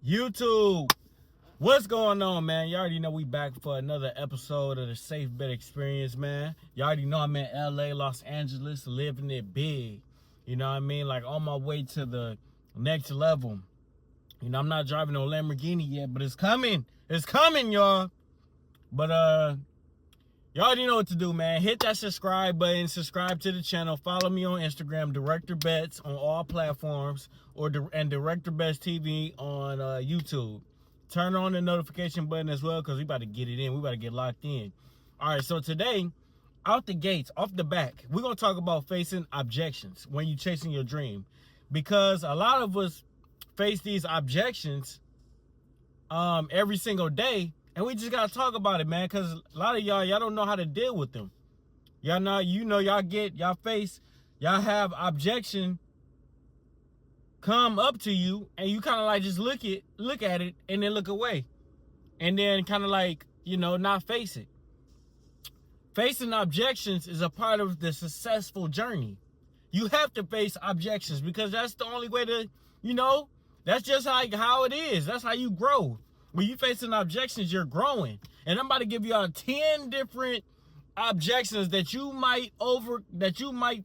YouTube, what's going on, man? You already know we back for another episode of the Safe Bet Experience, man. You already know I'm in LA, Los Angeles, living it big. You know what I mean? Like on my way to the next level. You know, I'm not driving no Lamborghini yet, but it's coming. It's coming, y'all. But you already know what to do, man. Hit that subscribe button, subscribe to the channel, follow me on Instagram, Director Bets on all platforms, and Director Bets TV on YouTube. Turn on the notification button as well, because we about to get it in. We about to get locked in. All right, so today, out the gates, off the back, we're going to talk about facing objections when you're chasing your dream. Because a lot of us face these objections every single day, and we just got to talk about it, man, because a lot of y'all don't know how to deal with them. Y'all know, y'all have objection come up to you, and you kind of like just look at it and then look away, and then kind of like, not face it. Facing objections is a part of the successful journey. You have to face objections because that's the only way to, that's just how it is. That's how you grow. When you facing objections, you're growing. And I'm about to give y'all 10 different objections that you might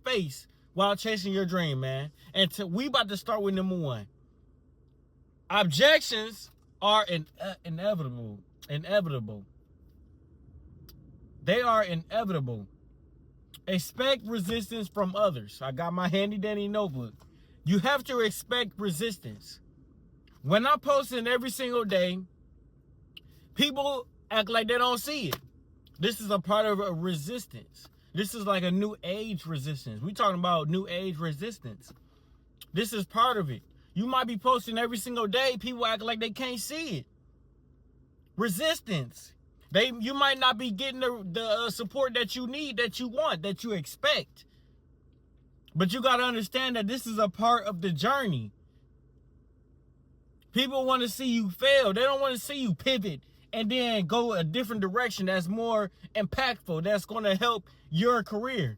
face while chasing your dream, man. And we about to start with number 1. Objections are inevitable. They are inevitable. Expect resistance from others. I got my handy dandy notebook. You have to expect resistance. When I'm posting every single day, people act like they don't see it. This is a part of a resistance. This is like a new age resistance. We talking about new age resistance. This is part of it. You might be posting every single day. People act like they can't see it. Resistance. You might not be getting the support that you need, that you want, that you expect. But you got to understand that this is a part of the journey. People want to see you fail. They don't want to see you pivot and then go a different direction that's more impactful, that's going to help your career.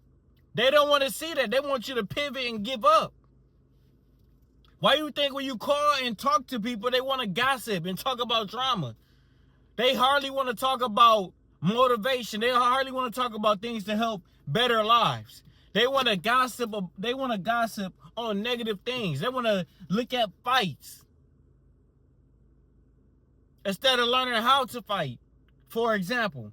They don't want to see that. They want you to pivot and give up. Why you think when you call and talk to people, they want to gossip and talk about drama? They hardly want to talk about motivation. They hardly want to talk about things to help better lives. They want to gossip. They want to gossip on negative things. They want to look at fights instead of learning how to fight, for example.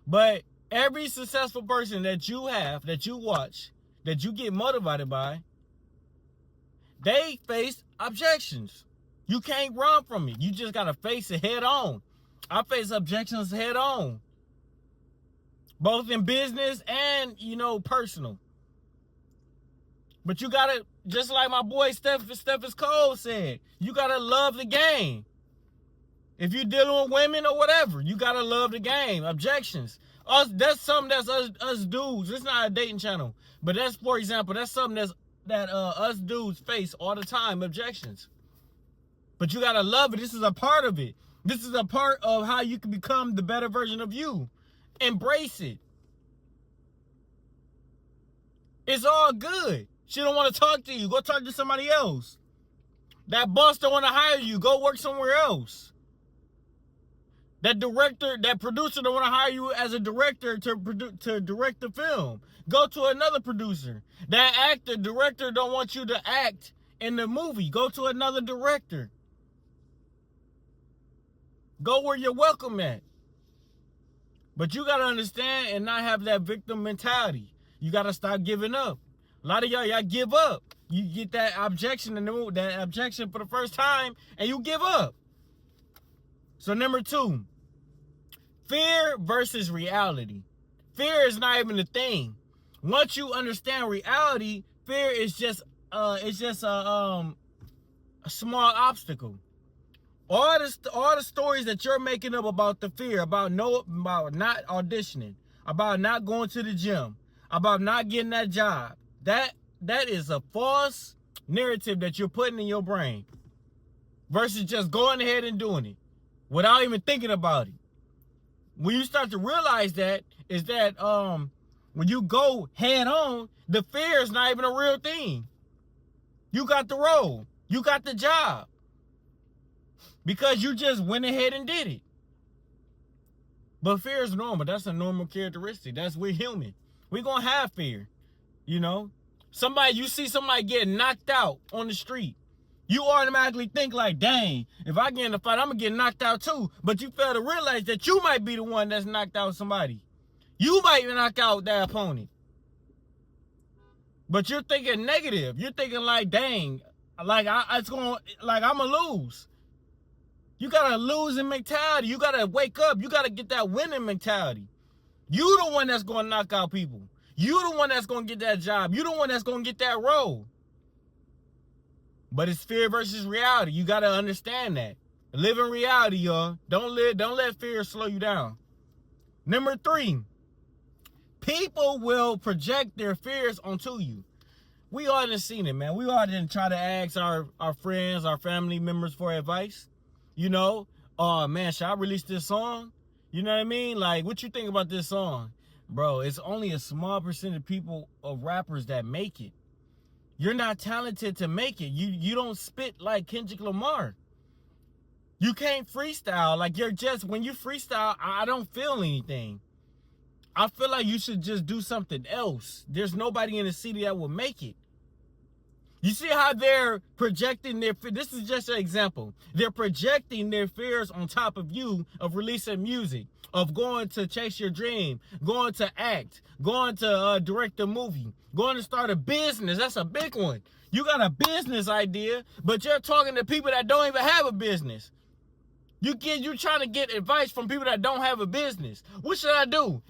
But every successful person that you have, that you watch, that you get motivated by, they face objections. You can't run from it. You just got to face it head on. I face objections head on, both in business and, personal. But you got to, just like my boy Steffes Cole said, you got to love the game. If you're dealing with women or whatever, you got to love the game. Objections. That's something that's us dudes. It's not a dating channel. But that's, for example, that's something that us dudes face all the time, objections. But you got to love it. This is a part of it. This is a part of how you can become the better version of you. Embrace it. It's all good. She don't want to talk to you. Go talk to somebody else. That boss don't want to hire you. Go work somewhere else. That producer don't want to hire you as a director to direct the film. Go to another producer. That director don't want you to act in the movie. Go to another director. Go where you're welcome at. But you got to understand and not have that victim mentality. You got to stop giving up. A lot of y'all give up. You get that objection for the first time, and you give up. So number 2, fear versus reality. Fear is not even a thing. Once you understand reality, fear is just a small obstacle. All the stories that you're making up about the fear, about not auditioning, about not going to the gym, about not getting that job, that is a false narrative that you're putting in your brain versus just going ahead and doing it without even thinking about it. When you start to realize that, is that when you go head on, the fear is not even a real thing. You got the role. You got the job because you just went ahead and did it. But fear is normal. That's a normal characteristic. We're human. We're going to have fear, you know. You see somebody get knocked out on the street. You automatically think like, dang, if I get in a fight, I'm going to get knocked out too. But you fail to realize that you might be the one that's knocked out somebody. You might knock out that opponent. But you're thinking negative. You're thinking like, dang, like I'm gonna lose. You got a losing mentality. You got to wake up. You got to get that winning mentality. You the one that's going to knock out people. You the one that's going to get that job. You the one that's going to get that role. But it's fear versus reality. You got to understand that. Live in reality, y'all. Don't let fear slow you down. Number 3, people will project their fears onto you. We all done seen it, man. We all done try to ask our friends, our family members for advice. You know, oh man, should I release this song? You know what I mean? Like, what you think about this song? Bro, it's only a small percent of people, of rappers that make it. You're not talented to make it. You don't spit like Kendrick Lamar. You can't freestyle. Like, when you freestyle, I don't feel anything. I feel like you should just do something else. There's nobody in the city that will make it. You see how they're projecting this is just an example. They're projecting their fears on top of you of releasing music, of going to chase your dream, going to act, going to direct a movie, going to start a business. That's a big one. You got a business idea, but you're talking to people that don't even have a business. You're trying to get advice from people that don't have a business. What should I do?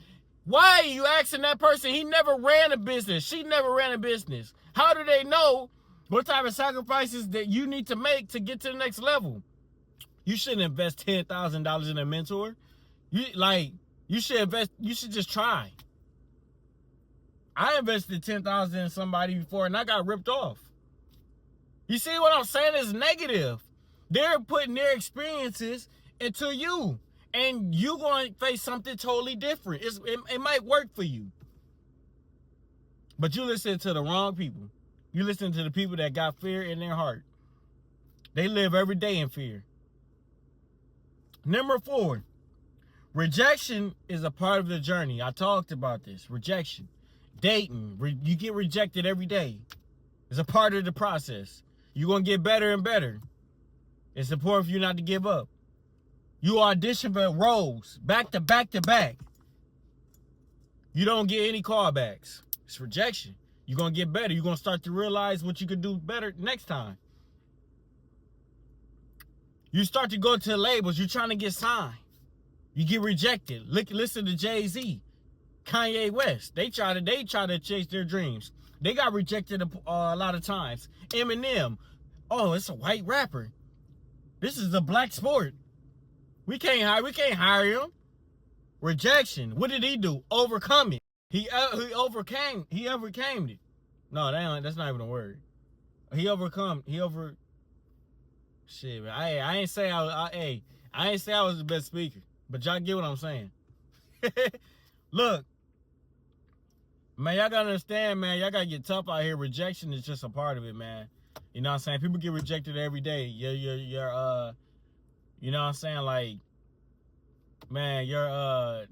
Why are you asking that person? He never ran a business. She never ran a business. How do they know what type of sacrifices that you need to make to get to the next level? You shouldn't invest $10,000 in a mentor. You should just try. I invested $10,000 in somebody before and I got ripped off. You see what I'm saying? It's negative. They're putting their experiences into you. And you're going to face something totally different. It might work for you. But you listen to the wrong people. You listen to the people that got fear in their heart. They live every day in fear. Number 4, rejection is a part of the journey. I talked about this. Rejection. Dating. You get rejected every day. It's a part of the process. You're going to get better and better. It's important for you not to give up. You audition for roles back to back to back. You don't get any callbacks. It's rejection. You're going to get better. You're going to start to realize what you could do better next time. You start to go to labels. You're trying to get signed. You get rejected. Listen to Jay-Z, Kanye West. They try to chase their dreams. They got rejected a lot of times. Eminem. Oh, it's a white rapper. This is a black sport. We can't hire him. Rejection. What did he do? Overcome it. He overcame it. No, that's not even a word. Shit, man. I ain't say I was the best speaker, but y'all get what I'm saying. Look, man, y'all gotta understand, man. Y'all gotta get tough out here. Rejection is just a part of it, man. You know what I'm saying? People get rejected every day. You know what I'm saying? Like, man, your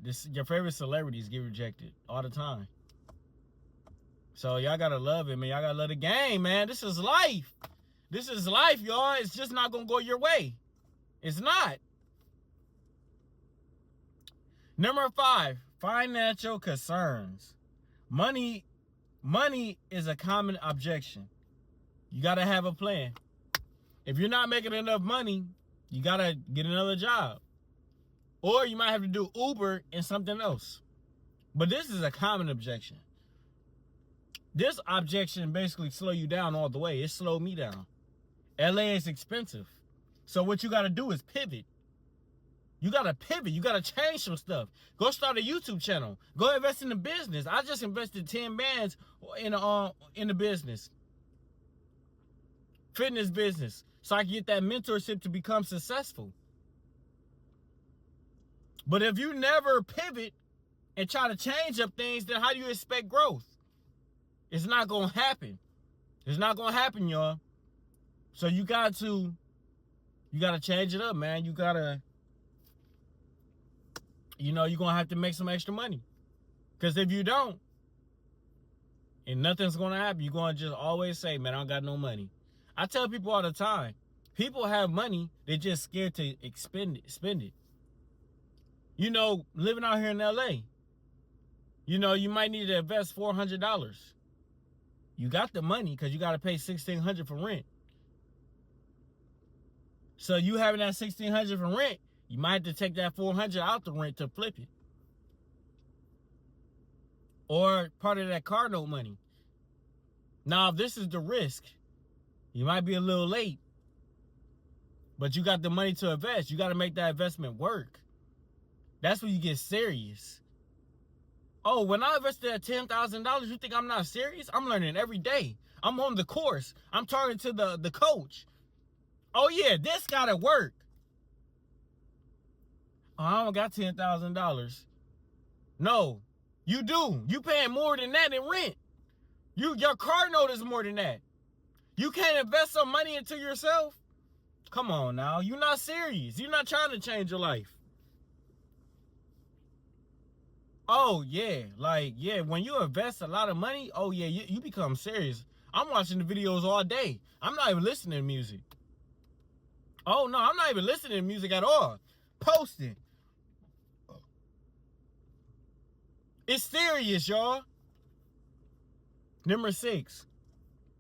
favorite celebrities get rejected all the time. So y'all gotta love it, man. Y'all gotta love the game, man. This is life. This is life, y'all. It's just not gonna go your way. It's not. Number 5, financial concerns. Money is a common objection. You gotta have a plan. If you're not making enough money, you gotta get another job. Or you might have to do Uber and something else. But this is a common objection. This objection basically slow you down all the way. It slowed me down. LA is expensive. So what you gotta do is pivot. You gotta pivot. You gotta change some stuff. Go start a YouTube channel. Go invest in the business. I just invested 10 bands in the business. Fitness business. So I can get that mentorship to become successful. But if you never pivot and try to change up things, then how do you expect growth? It's not going to happen. It's not going to happen, y'all. So you got to change it up, man. You gotta, you're gonna have to make some extra money. Because if you don't, and nothing's gonna happen, you're gonna just always say, man, I don't got no money. I tell people all the time, people have money, they're just scared to spend it. Living out here in LA, you might need to invest $400. You got the money because you got to pay $1,600 for rent. So you having that $1,600 for rent, you might have to take that $400 out the rent to flip it. Or part of that car note money. Now, if this is the risk, you might be a little late, but you got the money to invest. You got to make that investment work. That's when you get serious. Oh, when I invested at $10,000, you think I'm not serious? I'm learning every day. I'm on the course. I'm talking to the coach. Oh, yeah, this got to work. Oh, I don't got $10,000. No, you do. You paying more than that in rent. Your car note is more than that. You can't invest some money into yourself? Come on now. You're not serious. You're not trying to change your life. Oh, yeah. When you invest a lot of money, oh, yeah, you become serious. I'm watching the videos all day. I'm not even listening to music. Oh, no, I'm not even listening to music at all. Posting. It's serious, y'all. Number 6,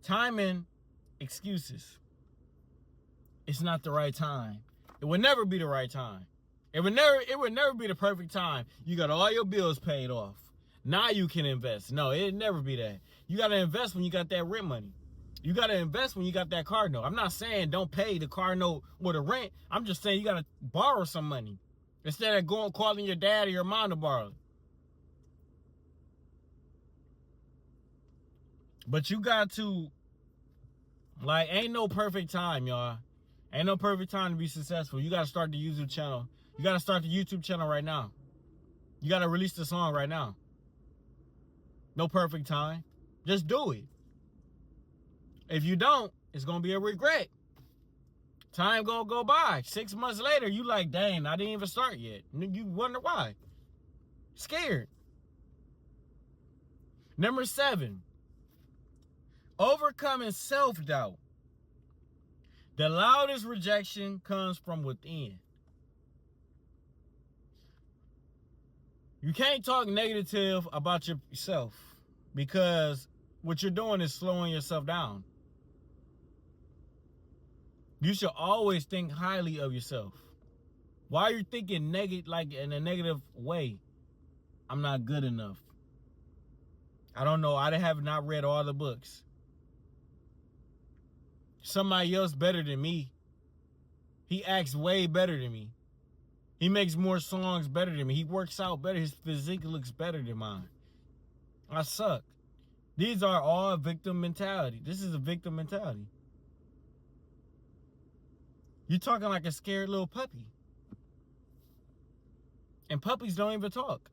timing excuses. It's not the right time. It would never be the right time. It would never be the perfect time. You got all your bills paid off. Now you can invest. No, it'd never be that. You got to invest when you got that rent money. You got to invest when you got that car note. I'm not saying don't pay the car note or the rent. I'm just saying you got to borrow some money instead of calling your dad or your mom to borrow it. But you got to, ain't no perfect time, y'all. Ain't no perfect time to be successful. You got to start the YouTube channel. You got to start the YouTube channel right now. You got to release the song right now. No perfect time. Just do it. If you don't, it's going to be a regret. Time going to go by. 6 months later, you like, dang, I didn't even start yet. You wonder why. Scared. Number 7. Overcoming self-doubt. The loudest rejection comes from within. You can't talk negative about yourself because what you're doing is slowing yourself down. You should always think highly of yourself. Why are you thinking negative, in a negative way? I'm not good enough. I don't know. I have not read all the books. Somebody else better than me. He acts way better than me. He makes more songs better than me. He works out better. His physique looks better than mine. I suck. These are all victim mentality. This is a victim mentality. You're talking like a scared little puppy. And puppies don't even talk.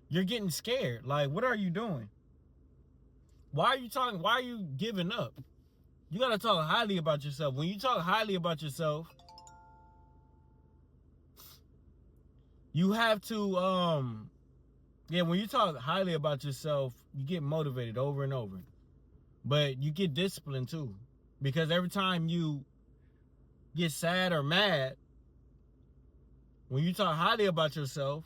You're getting scared. What are you doing? Why are you talking? Why are you giving up? You got to talk highly about yourself. When you talk highly about yourself, you have to, when you talk highly about yourself, you get motivated over and over. But you get disciplined too. Because every time you get sad or mad, when you talk highly about yourself,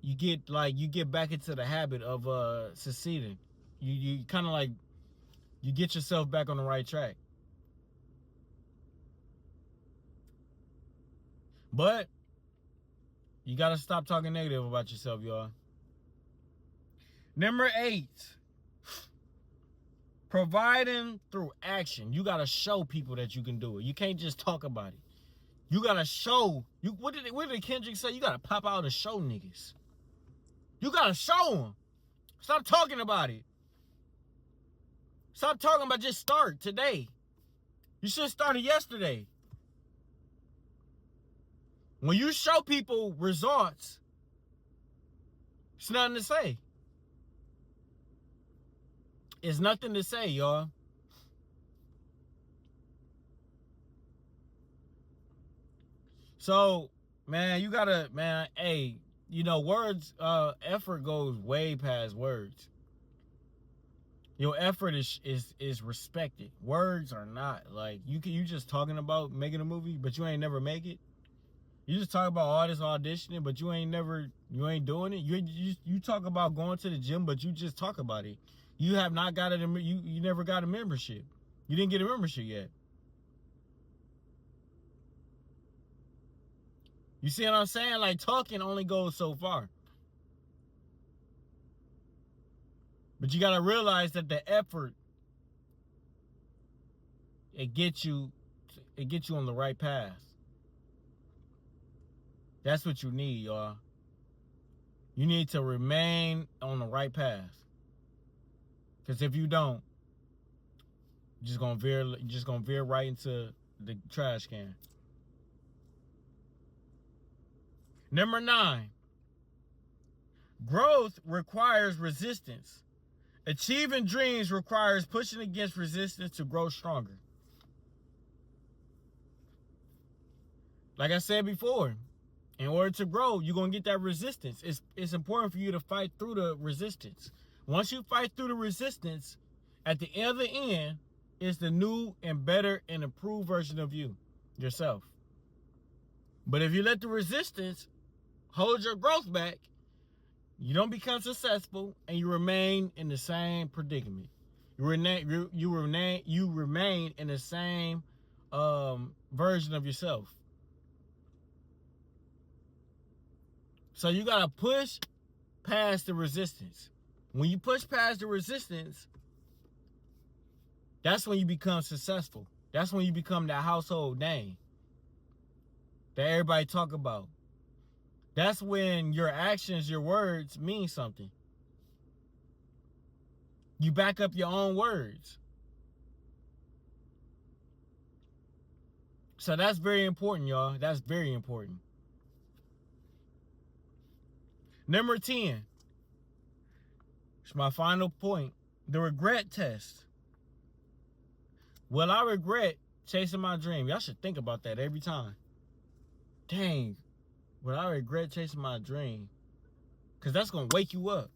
you get back into the habit of succeeding. You kind of you get yourself back on the right track. But you got to stop talking negative about yourself, y'all. Number 8, providing through action. You got to show people that you can do it. You can't just talk about it. You got to show. What did Kendrick say? You got to pop out and show niggas. You got to show them. Stop talking about it. Stop talking about just start today. You should have started yesterday. When you show people results, it's nothing to say. It's nothing to say, y'all. So, man, you gotta, man, hey, you know, words, effort goes way past words. Your effort is respected. Words are not. Like, you just talking about making a movie, but you ain't never make it. You just talk about all this auditioning, but you ain't doing it. You talk about going to the gym, but you just talk about it. You have not got it. You never got a membership. You didn't get a membership yet. You see what I'm saying? Like, talking only goes so far. But you gotta realize that the effort, it gets you on the right path. That's what you need, y'all. You need to remain on the right path. Because if you don't, you're just gonna veer right into the trash can. Number 9, growth requires resistance. Achieving dreams requires pushing against resistance to grow stronger. Like I said before, in order to grow, you're going to get that resistance. It's important for you to fight through the resistance. Once you fight through the resistance, at the other end is the new and better and improved version of yourself. But if you let the resistance hold your growth back, you don't become successful and you remain in the same predicament. You remain in the same version of yourself. So you gotta push past the resistance. When you push past the resistance, that's when you become successful. That's when you become that household name that everybody talk about. That's when your actions, your words mean something. You back up your own words. So that's very important, y'all. That's very important. Number 10. It's my final point. The regret test. Will I regret chasing my dream? Y'all should think about that every time. Dang. Will I regret chasing my dream? Because that's going to wake you up.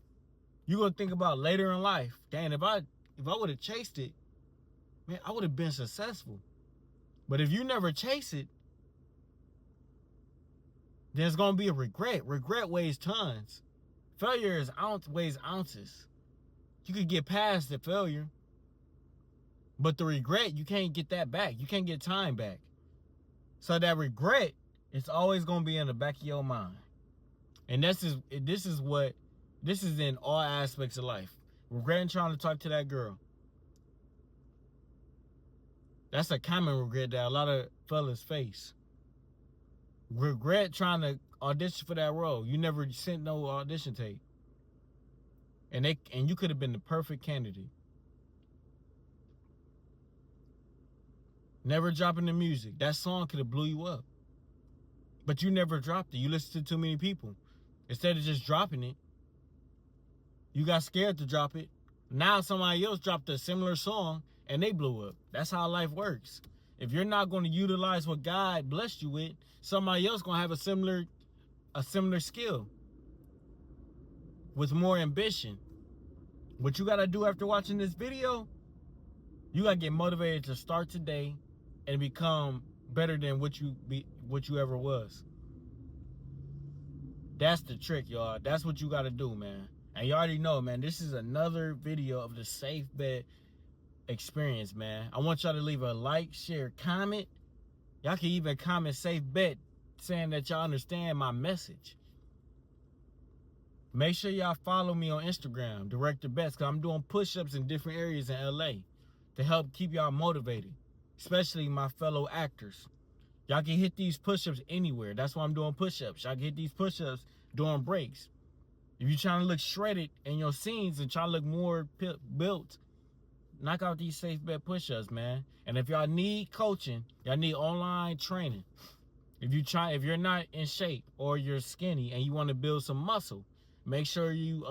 You're going to think about later in life. Dang, if I would have chased it, man, I would have been successful. But if you never chase it, there's going to be a regret. Regret weighs tons. Failure weighs ounces. You could get past the failure. But the regret, you can't get that back. You can't get time back. So that regret, it's always going to be in the back of your mind. And this is in all aspects of life. Regretting trying to talk to that girl. That's a common regret that a lot of fellas face. Regret trying to audition for that role. You never sent no audition tape. And you could have been the perfect candidate. Never dropping the music. That song could have blew you up. But you never dropped it. You listened to too many people. Instead of just dropping it, you got scared to drop it. Now somebody else dropped a similar song and they blew up. That's how life works. If you're not going to utilize what God blessed you with, somebody else going to have a similar skill with more ambition. What you got to do after watching this video, you got to get motivated to start today and become better than what you ever was. That's the trick, y'all. That's what you got to do, man. And you already know, man, this is another video of the Safe Bet experience, man. I want y'all to leave a like, share, comment. Y'all can even comment Safe Bet saying that y'all understand my message. Make sure y'all follow me on Instagram, Director Bets, because I'm doing push-ups in different areas in LA to help keep y'all motivated, especially my fellow actors. Y'all can hit these push-ups anywhere. That's why I'm doing push-ups. Y'all can hit these push-ups during breaks. If you're trying to look shredded in your scenes and try to look more built, knock out these Safe Bet push-ups, man. And if y'all need coaching, y'all need online training. If you're not in shape or you're skinny and you want to build some muscle, make sure you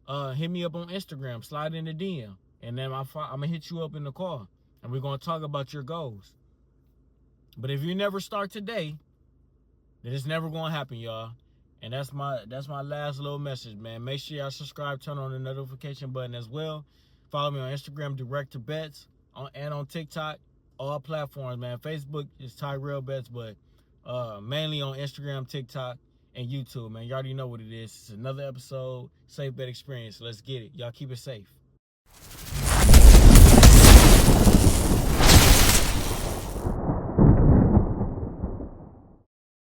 hit me up on Instagram, slide in the DM, and then I'm gonna hit you up in the call, and we're gonna talk about your goals. But if you never start today, then it's never gonna happen, y'all. And that's my last little message, man. Make sure y'all subscribe, turn on the notification button as well. Follow me on Instagram, Direct to Bets, and on TikTok, all platforms, man. Facebook is Tyrell Bets, but mainly on Instagram, TikTok, and YouTube, man. You already know what it is. It's another episode, Safe Bet Experience. Let's get it. Y'all keep it safe.